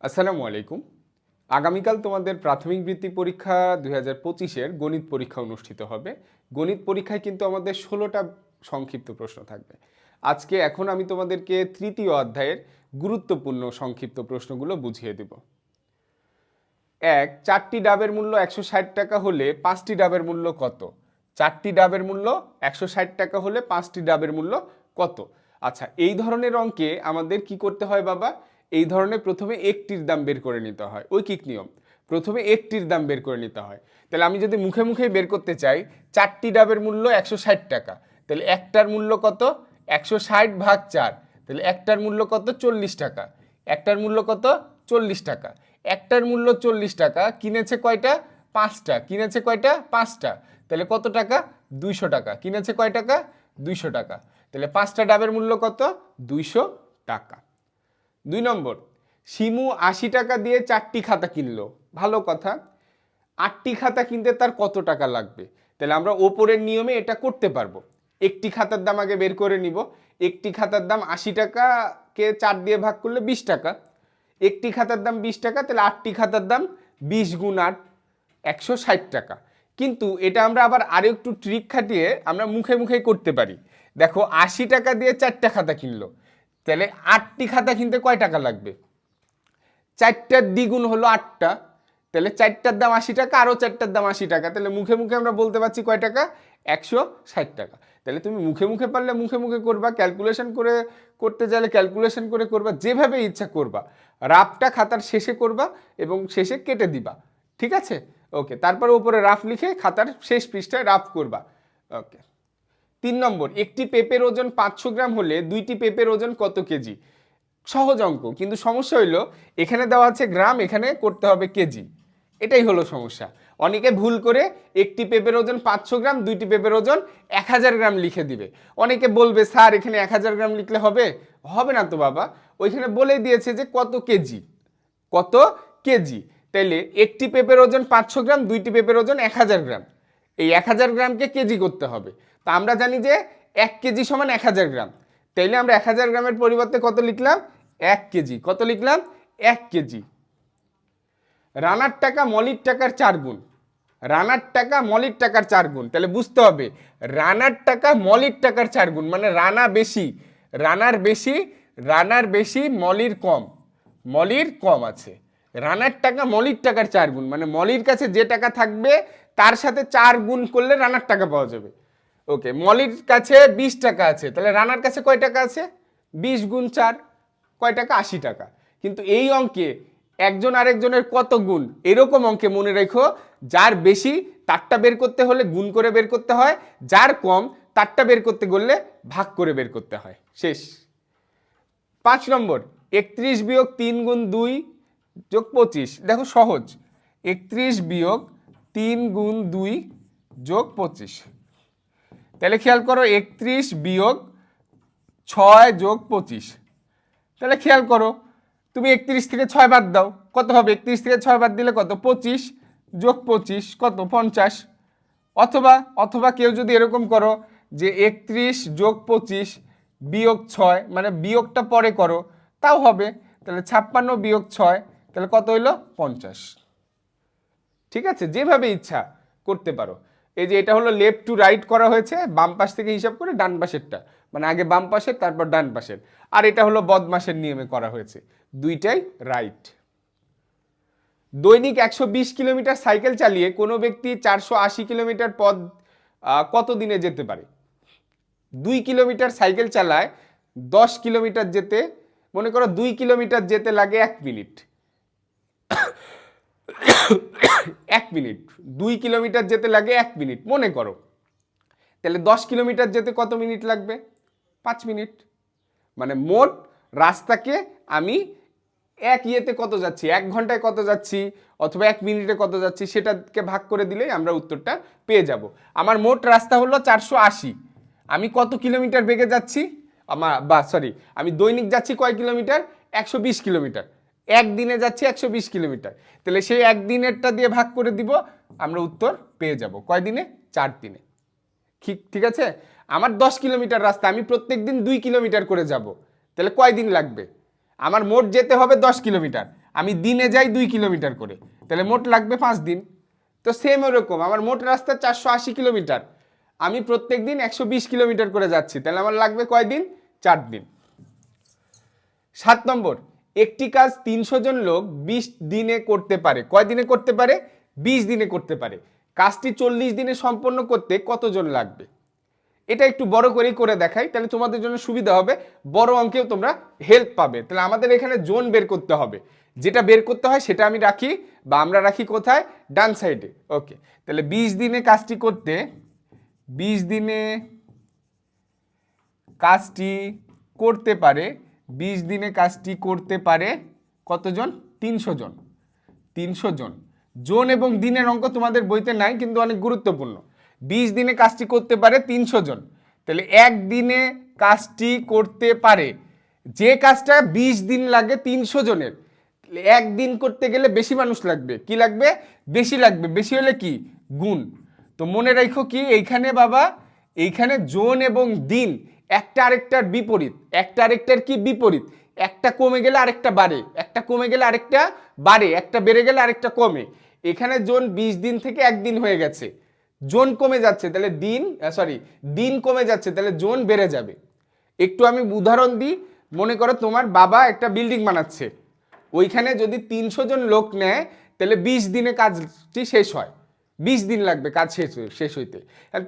আসসালামু আলাইকুম। আগামীকাল তোমাদের প্রাথমিক বৃত্তি পরীক্ষা 2025-এর গণিত পরীক্ষা অনুষ্ঠিত হবে। গণিত পরীক্ষায় কিন্তু আমাদের 16টা সংক্ষিপ্ত প্রশ্ন থাকবে। এখন আমি তোমাদেরকে তৃতীয় অধ্যায়ের গুরুত্বপূর্ণ সংক্ষিপ্ত প্রশ্নগুলো বুঝিয়ে দেব। 4টি ডাবের মূল্য 160 টাকা হলে 5টি ডাবের মূল্য কত? 4টি ডাবের মূল্য 160 টাকা হলে 5টি ডাবের মূল্য কত? আচ্ছা, এই ধরনের অঙ্কে আমাদের কি করতে হয় বাবা? এই ধরনের প্রথমে একটির দাম বের করে নিতে হয়, ঐকিক নিয়ম। প্রথমে একটির দাম বের করে নিতে হয়। তাহলে আমি যদি মুখে মুখে বের করতে চাই 4টি ডাবের মূল্য 160 টাকা, তাহলে একটার মূল্য কত? 160 ভাগ 4, তাহলে একটার মূল্য কত? 40 টাকা। একটার মূল্য কত? 40 টাকা। একটার মূল্য 40 টাকা, কিনেছে কয়টা? 5টা। কিনেছে কয়টা? 5টা। তাহলে কত টাকা? 200 টাকা। কিনেছে কয় টাকা? 200 টাকা। তাহলে 5টা ডাবের মূল্য কত? 200 টাকা। 2 নম্বর, শিমু 80 টাকা দিয়ে 4টি খাতা কিনলো। ভালো কথা। 8টি খাতা কিনতে তার কত টাকা লাগবে? তাহলে আমরা ওপরের নিয়মে এটা করতে পারবো। একটি খাতার দাম আগে বের করে নিব। একটি খাতার দাম 80 টাকাকে 4 দিয়ে ভাগ করলে 20 টাকা। একটি খাতার দাম 20 টাকা, তাহলে 8টি খাতার দাম 20 গুণ 8, 160 টাকা। কিন্তু এটা আমরা আবার আরো একটু ট্রিক খাটিয়ে আমরা মুখে মুখে করতে পারি। দেখো, 80 টাকা দিয়ে 4টা খাতা কিনলো, তাহলে 8টি খাতা কিনতে কয় টাকা লাগবে? 4টার দ্বিগুণ হলো 8টা, তাহলে 4টার দাম 80 টাকা, আরও 4টার দাম 80 টাকা। তাহলে মুখে মুখে আমরা বলতে পারছি কয় টাকা? 160 টাকা। তাহলে তুমি মুখে মুখে পারলে মুখে মুখে করবা, ক্যালকুলেশন করে করতে চাইলে ক্যালকুলেশন করে করবা, যেভাবে ইচ্ছা করবা। রাফটা খাতার শেষে করবা এবং শেষে কেটে দিবা। ঠিক আছে? ওকে, তারপর উপরে রাফ লিখে খাতার শেষ পৃষ্ঠায় রাফ করবা। ওকে। 3 নম্বর, একটি পেঁপের ওজন 500 গ্রাম হলে 2টি পেঁপের ওজন কত কেজি? সহজ অঙ্ক, কিন্তু সমস্যা হইলো এখানে দেওয়া আছে গ্রাম, এখানে করতে হবে কেজি। এটাই হলো সমস্যা। অনেকে ভুল করে একটি পেঁপের ওজন 500 গ্রাম, 2টি পেঁপের ওজন 1000 গ্রাম লিখে দিবে। অনেকে বলবে স্যার এখানে 1000 গ্রাম লিখলে হবে? হবে না তো বাবা, ওইখানে বলে দিয়েছে যে কত কেজি। কত কেজি। তাইলে একটি পেঁপের ওজন 500 গ্রাম, 2টি পেঁপের ওজন 1000 গ্রাম। এই 1000 গ্রামকে কেজি করতে হবে। তা আমরা জানি যে 1 কেজি সমান 1000 গ্রাম। তাইলে আমরা 1000 গ্রামের পরিবর্তে কত লিখলাম? 1 কেজি। কত লিখলাম? 1 কেজি। রানার টাকা মলির টাকার 4 গুণ। রানার টাকা মলির টাকার 4 গুণ। তাহলে বুঝতে হবে রানার টাকা মলির টাকার 4 গুণ, মানে রানা বেশি, রানার বেশি মলির কম। মলির কম আছে। রানার টাকা মলির টাকার 4 গুণ, মানে মলির কাছে যে টাকা থাকবে তার সাথে 4 গুণ করলে রানার টাকা পাওয়া যাবে। ওকে, মলির কাছে 20 টাকা আছে, তাহলে রানার কাছে কয় টাকা আছে? 20 গুণ 4, কয় টাকা? 80 টাকা। কিন্তু এই অঙ্কে একজন আরেকজনের কত গুণ, এরকম অঙ্কে মনে রেখো যার বেশি তারটা বের করতে হলে গুণ করে বের করতে হয়, যার কম তারটা বের করতে গেলে ভাগ করে বের করতে হয়। শেষ। 5 নম্বর, 31 বিয়োগ 3 গুণ 2 যোগ 25। দেখো সহজ, 31 বিয়োগ 3 গুণ 2 যোগ 25। তাহলে খেয়াল করো, 31 বিয়োগ 6 যোগ 25। তাহলে খেয়াল করো, তুমি 31 থেকে 6 বাদ দাও, কত হবে? 31 থেকে 6 বাদ দিলে কত? 25 যোগ 25 কত? 50। অথবা অথবা কেউ যদি এরকম করো যে 31 যোগ 25 বিয়োগ 6, মানে বিয়োগটা পরে করো, তাও হবে। তাহলে 56 বিয়োগ 6, তাহলে কত হইলো? 50। ঠিক আছে, যেভাবে ইচ্ছা করতে পারো। এই যে এটা হলো লেফট টু রাইট করা হয়েছে, বাম পাশ থেকে হিসাব করে ডান পাশেরটা, মানে আগে বাম পাশের তারপর ডান পাশের। আর এটা হলো বদমাশের নিয়মে করা হয়েছে, দুইটাই রাইট। দৈনিক 120 কিলোমিটার সাইকেল চালিয়ে কোনো ব্যক্তি 480 কিলোমিটার পথ কত দিনে যেতে পারে? 2 কিলোমিটার সাইকেল চালায়, 10 কিলোমিটার যেতে, মনে করো 2 কিলোমিটার যেতে লাগে 1 মিনিট। 1 মিনিট, 2 কিলোমিটার যেতে লাগে 1 মিনিট মনে করো। তাহলে 10 কিলোমিটার যেতে কত মিনিট লাগবে? 5 মিনিট। মানে মোট রাস্তাকে আমি এক ইয়েতে কত যাচ্ছি, 1 ঘন্টায় কত যাচ্ছি অথবা 1 মিনিটে কত যাচ্ছি, সেটাকে ভাগ করে দিলেই আমরা উত্তরটা পেয়ে যাব। আমার মোট রাস্তা হলো 480, আমি কত কিলোমিটার বেগে যাচ্ছি? আমি দৈনিক যাচ্ছি কয় কিলোমিটার? 120 কিলোমিটার। একদিনে যাচ্ছি 120 কিলোমিটার। তাহলে সেই একদিনেরটা দিয়ে ভাগ করে দিব, আমরা উত্তর পেয়ে যাব। কয় দিনে? 4 দিনে। ঠিক আছে। আমার 10 কিলোমিটার রাস্তা, আমি প্রত্যেক দিন 2 কিলোমিটার করে যাব, তাহলে কয় দিন লাগবে? আমার মোট যেতে হবে 10 কিলোমিটার, আমি দিনে যাই 2 কিলোমিটার করে, তাহলে মোট লাগবে 5 দিন। তো সেম ওরকম আমার মোট রাস্তা 480 কিলোমিটার, আমি প্রত্যেক দিন 120 কিলোমিটার করে যাচ্ছি, তাহলে আমার লাগবে কয় দিন? 4 দিন। 7 নম্বর, একটি কাজ 300 জন লোক 20 দিনে করতে পারে। কয় দিনে করতে পারে? 20 দিনে করতে পারে। কাজটি 40 দিনে সম্পন্ন করতে কতজন লাগবে? এটা একটু বড় করেই করে দেখাই, তাহলে তোমাদের জন্য সুবিধা হবে, বড় অঙ্কেও তোমরা হেল্প পাবে। তাহলে আমাদের এখানে জোন বের করতে হবে, যেটা বের করতে হয় সেটা আমি রাখি বা আমরা রাখি কোথায়? ডান সাইডে। ওকে, তাহলে 20 দিনে কাজটি করতে, 20 দিনে কাজটি করতে পারে, 20 দিনে কাজটি করতে পারে কতজন? 300 জন। 300 জন। জোন এবং দিনের অঙ্ক তোমাদের বইতে নাই, কিন্তু অনেক গুরুত্বপূর্ণ। 20 দিনে কাজটি করতে পারে 300 জন, তাহলে একদিনে কাজটি করতে পারে, যে কাজটা 20 দিন লাগে 300 জনের, একদিন করতে গেলে বেশি মানুষ লাগবে। কি লাগবে? বেশি লাগবে। বেশি হলে কি? গুণ। তো মনে রাখো কি এইখানে বাবা, এইখানে জোন এবং দিন একটা আরেকটার বিপরীত, একটা আরেকটার কি বিপরীত? একটা কমে গেলে আরেকটা বাড়ে, একটা কমে গেলে আরেকটা বাড়ে, একটা বেড়ে গেলে আরেকটা কমে। এখানে জোন 20 দিন থেকে একদিন হয়ে গেছে, জোন কমে যাচ্ছে, তাহলে দিন কমে যাচ্ছে, তাহলে জোন বেড়ে যাবে। একটু আমি উদাহরণ দিই, মনে করো তোমার বাবা একটা বিল্ডিং বানাচ্ছে, ওইখানে যদি 300 জন লোক নেয় তাহলে 20 দিনে কাজটি শেষ হয়, 20 দিন লাগবে কাজ শেষ হইতে।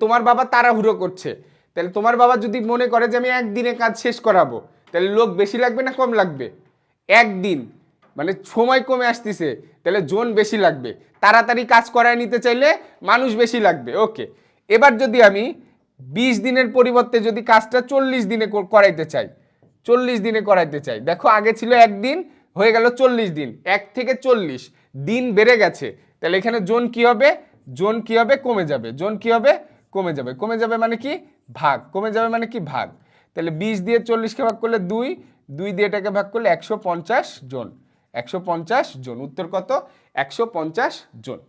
তোমার বাবা তাড়াহুড়ো করছে, তাহলে তোমার বাবা যদি মনে করে যে আমি একদিনে কাজ শেষ করাবো, তাহলে লোক বেশি লাগবে না কম লাগবে? একদিন, মানে সময় কমে আসতেছে, তাহলে জোন বেশি লাগবে। তাড়াতাড়ি কাজ করায় নিতে চাইলে মানুষ বেশি লাগবে। ওকে, এবার যদি আমি 20 দিনের পরিবর্তে যদি কাজটা 40 দিনে করাইতে চাই, 40 দিনে করাইতে চাই, দেখো আগে ছিল একদিন, হয়ে গেল 40 দিন, 1 থেকে 40 দিন বেড়ে গেছে, তাহলে এখানে জোন কি হবে? জোন কি হবে? কমে যাবে। জোন কি হবে? কমে যাবে। কমে যাবে মানে কি? ভাগ। কমে যাবে মানে কি? ভাগ। তাহলে 20 দিয়ে 40কে ভাগ করলে 2, 2 দিয়ে এটাকে ভাগ করলে 150 জন। 150 জন। উত্তর কত? 150 জন।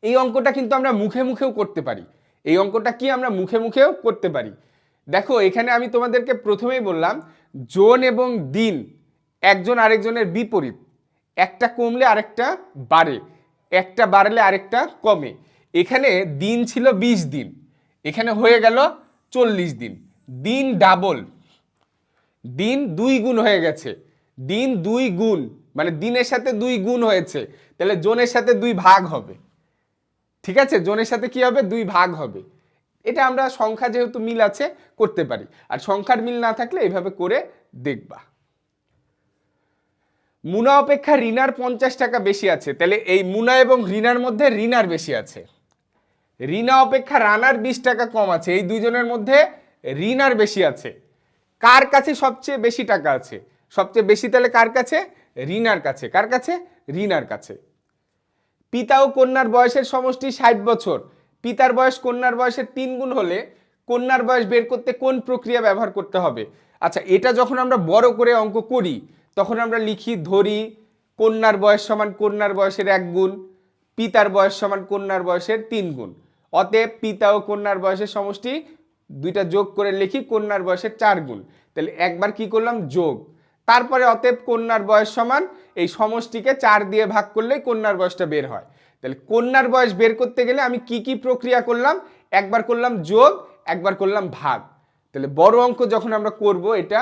এই অঙ্কটা কিন্তু আমরা মুখে মুখেও করতে পারি। এই অঙ্কটা কি আমরা মুখে মুখেও করতে পারি। দেখো এখানে আমি তোমাদেরকে প্রথমেই বললাম, জোন এবং দিন একজন আরেকজনের বিপরীত, একটা কমলে আরেকটা বাড়ে, একটা বাড়লে আরেকটা কমে। এখানে দিন ছিল 20 দিন, এখানে হয়ে গেল 40 দিন। দিন ডাবল, দিন 2 গুণ হয়ে গেছে, দিন 2 গুণ মানে দিনের সাথে 2 গুণ হয়েছে, তাহলে জোনের সাথে 2 ভাগ হবে। ঠিক আছে, জোনের সাথে কি হবে? 2 ভাগ হবে। এটা আমরা সংখ্যা যেহেতু মিল আছে করতে পারি, আর সংখ্যার মিল না থাকলে এইভাবে করে দেখবা। মুনা অপেক্ষা রিনার 50 টাকা বেশি আছে, তাহলে এই মুনা এবং রিনার মধ্যে রিনার বেশি আছে। রিনা অপেক্ষা রানার 20 টাকা কম আছে, এই দুইজনের মধ্যে রিনার বেশি আছে। কার কাছে সবচেয়ে বেশি টাকা আছে? সবচেয়ে বেশি তাহলে কার কাছে? রিনার কাছে। কার কাছে? রিনার কাছে। পিতা ও কন্যার বয়সের সমষ্টি 60 বছর, পিতার বয়স কন্যার বয়সের 3 গুণ হলে কন্যার বয়স বের করতে কোন প্রক্রিয়া ব্যবহার করতে হবে? আচ্ছা, এটা যখন আমরা বড় করে অঙ্ক করি তখন আমরা লিখি, ধরি কন্যার বয়স সমান কন্যার বয়সের 1 গুণ, পিতার বয়স সমান কন্যার বয়সের 3 গুণ। অতএব পিতা ও কন্যার বয়সের সমষ্টি দুইটা যোগ করে লিখি কন্যার বয়সের 4 গুণ। তাহলে একবার কি করলাম? যোগ। তারপরে অতএব কন্যার বয়স সমান এই সমষ্টিকে 4 দিয়ে ভাগ করলেই কন্যার বয়সটা বের হয়। তাহলে কন্যার বয়স বের করতে গেলে আমি কি কি প্রক্রিয়া করলাম? একবার করলাম যোগ, একবার করলাম ভাগ। তাহলে বড় অঙ্ক যখন আমরা করব, এটা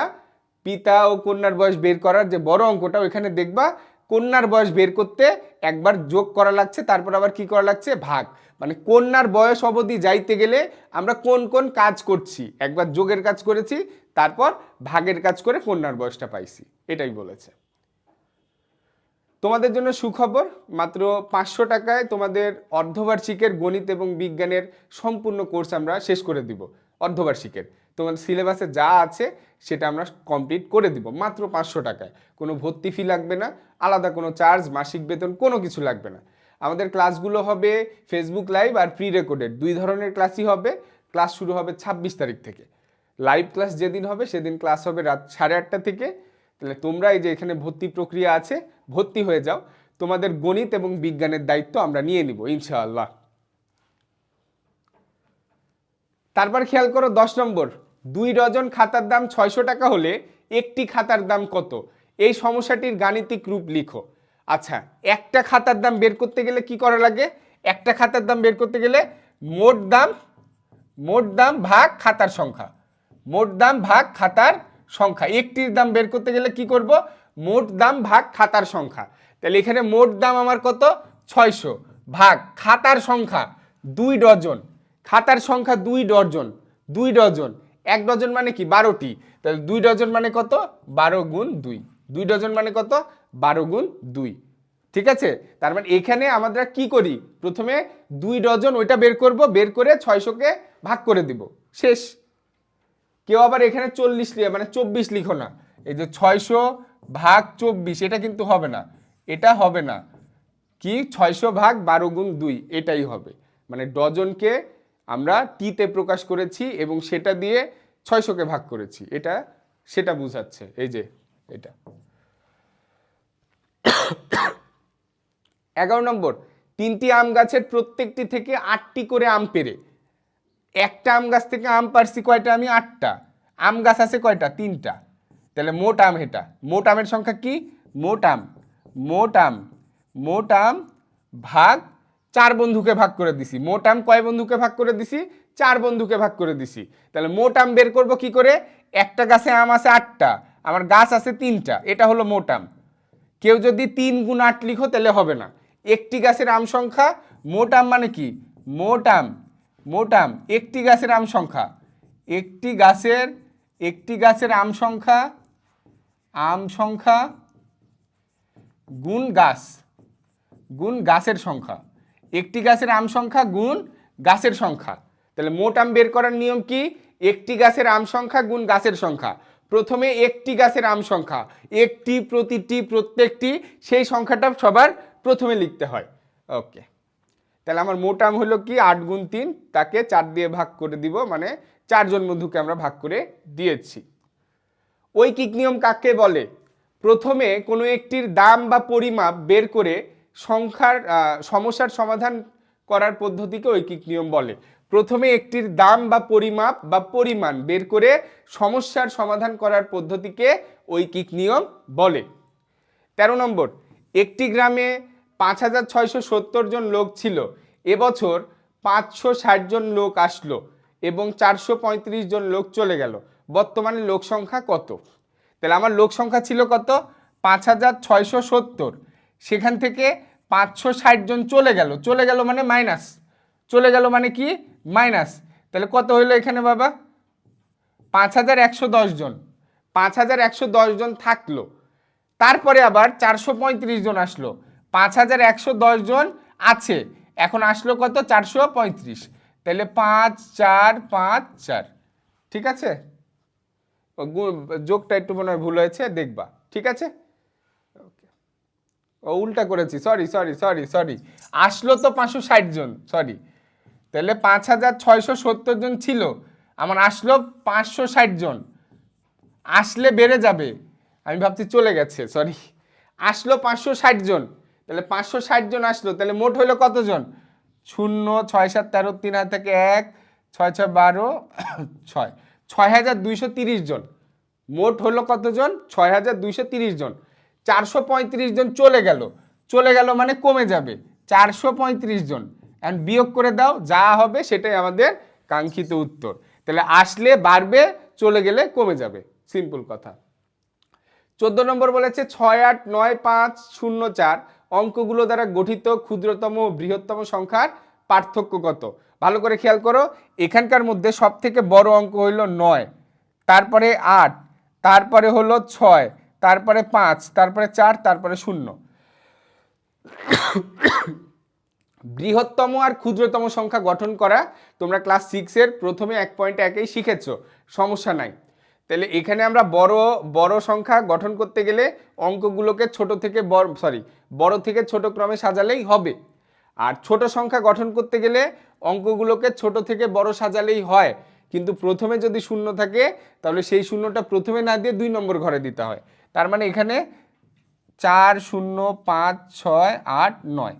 পিতা ও কন্যার বয়স বের করার যে বড় অঙ্কটা, ওইখানে দেখবা কন্যার বয়স বের করতে একবার যোগ করা লাগছে, তারপর আবার কি করা লাগছে? ভাগ। মানে কন্যার বয়স অবধি যাইতে গেলে আমরা কোন কোন কাজ করছি, একবার যোগের কাজ করেছি, তারপর ভাগের কাজ করে কন্যার বয়সটা পাইছি, এটাই বলেছে। তোমাদের জন্য সুখবর, মাত্র 500 টাকায় তোমাদের অর্ধবার্ষিকের গণিত এবং বিজ্ঞানের সম্পূর্ণ কোর্স আমরা শেষ করে দিব। অর্ধবার্ষিকের তোমাদের সিলেবাসে যা আছে সেটা আমরা কমপ্লিট করে দিব মাত্র 500 টাকায়। কোনো ভর্তি ফি লাগবে না, আলাদা কোনো চার্জ, মাসিক বেতন কোনো কিছু লাগবে না। আমাদের ক্লাসগুলো হবে ফেসবুক লাইভ আর প্রি রেকর্ডেড, 2 ধরনের ক্লাসই হবে। ক্লাস শুরু হবে 26 তারিখ থেকে। লাইভ ক্লাস যেদিন হবে সেদিন ক্লাস হবে রাত 8:30 থেকে। তাহলে তোমরা এই যে এখানে ভর্তি প্রক্রিয়া আছে, ভর্তি হয়ে যাও। তোমাদের গণিত এবং বিজ্ঞানের দায়িত্ব আমরা নিয়ে নিব ইনশাআল্লাহ। তারপর খেয়াল করো 10 নম্বর, 2 ডজন খাতার দাম 600 টাকা হলে একটি খাতার দাম কত? এই সমস্যাটির গাণিতিক রূপ লিখো। আচ্ছা, একটা খাতার দাম বের করতে গেলে কি করা লাগে? একটা খাতার দাম বের করতে গেলে মোট দাম ভাগ খাতার সংখ্যা, মোট দাম ভাগ খাতার সংখ্যা। একটির দাম বের করতে গেলে কি করব? মোট দাম ভাগ খাতার সংখ্যা। তাহলে এখানে মোট দাম আমার কত? 600 ভাগ খাতার সংখ্যা 2 ডজন, খাতার সংখ্যা 2 ডজন, 2 ডজন, 1 ডজন মানে কি 12টি, তাহলে 2 ডজন মানে কত? 12 গুণ 2, 2 ডজন মানে কত? 12 গুণ 2। ঠিক আছে, তার মানে এখানে আমরা কি করি? প্রথমে 2 ডজন ওইটা বের করব, বের করে 600কে ভাগ করে দিব, শেষ। কেউ আবার এখানে 40 মানে 24 লিখো না, এই যে 600 ভাগ 24 এটা কিন্তু হবে না, এটা হবে না। কি 600 ভাগ 12 গুণ 2 এটাই হবে, মানে ডজনকে আমরা টিতে প্রকাশ করেছি এবং সেটা দিয়ে 600কে ভাগ করেছি, এটা সেটা বোঝাচ্ছে। এই যে এটা 11 নম্বর, 3টি আম গাছের প্রত্যেকটি থেকে 8টি করে আম পেড়ে, একটা আম গাছ থেকে আম পারছি কয়টা? আমি 8টা। আম গাছ আছে কয়টা? 3টা। তাহলে মোট আম, এটা মোট আমের সংখ্যা কি? মোট আম, মোট আম, মোট আম ভাগ 4 বন্ধুকে ভাগ করে দিছি। মোট আম কয় বন্ধুকে ভাগ করে দিছি? 4 বন্ধুকে ভাগ করে দিছি। তাহলে মোট আম বের করব কি করে? একটা গাছে আম আছে 8টা, আমার গাছ আছে 3টা, এটা হলো মোট আম। কেউ যদি 3 গুণ 8 লিখো তাহলে হবে না। একটি গাছের আম সংখ্যা, মোট আম মানে কি? মোট আম, মোট আম, একটি গাছের আম সংখ্যা, একটি গাছের আম সংখ্যা, আম সংখ্যা গুণ গাছ, গুণ গাছের সংখ্যা, একটি গাছের আম সংখ্যা গুণ গাছের সংখ্যা। তাহলে মোট আম বের করার নিয়ম কি? একটি গাছের আম সংখ্যা গুণ গাছের সংখ্যা। প্রথমে একটি গাছের আম সংখ্যা, একটি, প্রতিটি, প্রত্যেকটি, সেই সংখ্যাটা সবার প্রথমে লিখতে হয়। ওকে, তাহলে আমার মোট আম হলো কি 8 গুণ 3, তাকে 4 দিয়ে ভাগ করে দিব, মানে 4 জন বন্ধুকে আমরা ভাগ করে দিয়েছি। ঐকিক নিয়ম কাকে বলে? প্রথমে কোনো একটির দাম বা পরিমাপ বের করে সমস্যার সমাধান করার পদ্ধতিকে ঐকিক নিয়ম বলে। প্রথমে একটির দাম বা পরিমাপ বা পরিমাণ বের করে সমস্যার সমাধান করার পদ্ধতিকে ঐকিক নিয়ম বলে। 13 নম্বর, একটি গ্রামে 5670 জন লোক ছিল, এবছর 560 জন লোক আসলো এবং 435 জন লোক চলে গেল, বর্তমানে লোক সংখ্যা কত? তাহলে আমার লোক সংখ্যা ছিল কত? 5670, সেখান থেকে 560 জন চলে গেল, চলে গেল মানে মাইনাস, চলে গেল মানে কি? মাইনাস। তাহলে কত হইলো এখানে বাবা? 5110 জন, 5110 জন থাকলো, তারপরে আবার 435 জন আসলো, 5110 জন আছে, এখন আসলো কত? 435, তাহলে 5 4 5 4, ঠিক আছে? যোগটা একটু মনে হয় ভুল হয়েছে, দেখবা, ঠিক আছে? ও উল্টা করেছি, সরি সরি সরি সরি, আসলো তো 560 জন, সরি। তাহলে 5670 জন ছিল, আমার আসলো 560 জন, আসলে বেড়ে যাবে, আমি ভাবছি চলে গেছে, সরি। আসলো 560 জন, তাহলে 560 জন আসলো, তাহলে মোট হইলো কতজন? 0 6 7 13, 3 হাত থেকে 1, 6 6 12, 6, 6230 জন। মোট হলো কতজন? 6230 জন। 435 জন চলে গেল, চলে গেল মানে কমে যাবে, 435 জন, এখন বিয়োগ করে দাও, যা হবে সেটাই আমাদের কাঙ্ক্ষিত উত্তর। তাহলে আসলে বাড়বে, চলে গেলে কমে যাবে, সিম্পল কথা। 14 নম্বর বলেছে 6 8 9 5 0 4 অঙ্কগুলো দ্বারা গঠিত ক্ষুদ্রতম ও বৃহত্তম সংখ্যার পার্থক্য কত? ভালো করে খেয়াল করো, এখানকার মধ্যে সব থেকে বড় অঙ্ক হইল 9, তারপরে 8, তারপরে হলো 6, তারপরে 5, তারপরে 4, তারপরে 0। বৃহত্তম আর ক্ষুদ্রতম সংখ্যা গঠন করা তোমরা ক্লাস 6-এর প্রথমে 1.1-এই শিখেছো, সমস্যা নাই। তাহলে এখানে আমরা বড় সংখ্যা গঠন করতে গেলে অঙ্কগুলোকে বড় থেকে ছোট ক্রমে সাজালেই হবে, আর ছোট সংখ্যা গঠন করতে গেলে অঙ্কগুলোকে ছোট থেকে বড় সাজালেই হয়, কিন্তু প্রথমে যদি শূন্য থাকে তাহলে সেই শূন্যটা প্রথমে না দিয়ে 2 নম্বর ঘরে দিতে হয়। তার মানে এখানে 4 0 5 6 8 9,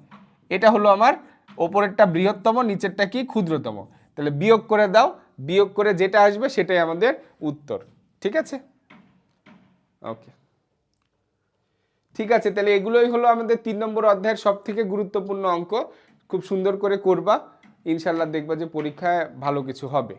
এটা হলো আমার ওপরেরটা বৃহত্তম, নিচেরটা কি? ক্ষুদ্রতম। তাহলে বিয়োগ করে দাও, বিয়োগ করে যেটা আসবে সেটাই আমাদের উত্তর, ঠিক আছে? ওকে। ঠিক আছে, তাহলে এগুলোই হলো আমাদের 3 নম্বর অধ্যায়ের সব থেকে গুরুত্বপূর্ণ অঙ্ক। খুব সুন্দর করে করবা, ইনশাল্লাহ দেখবা যে পরীক্ষায় ভালো কিছু হবে।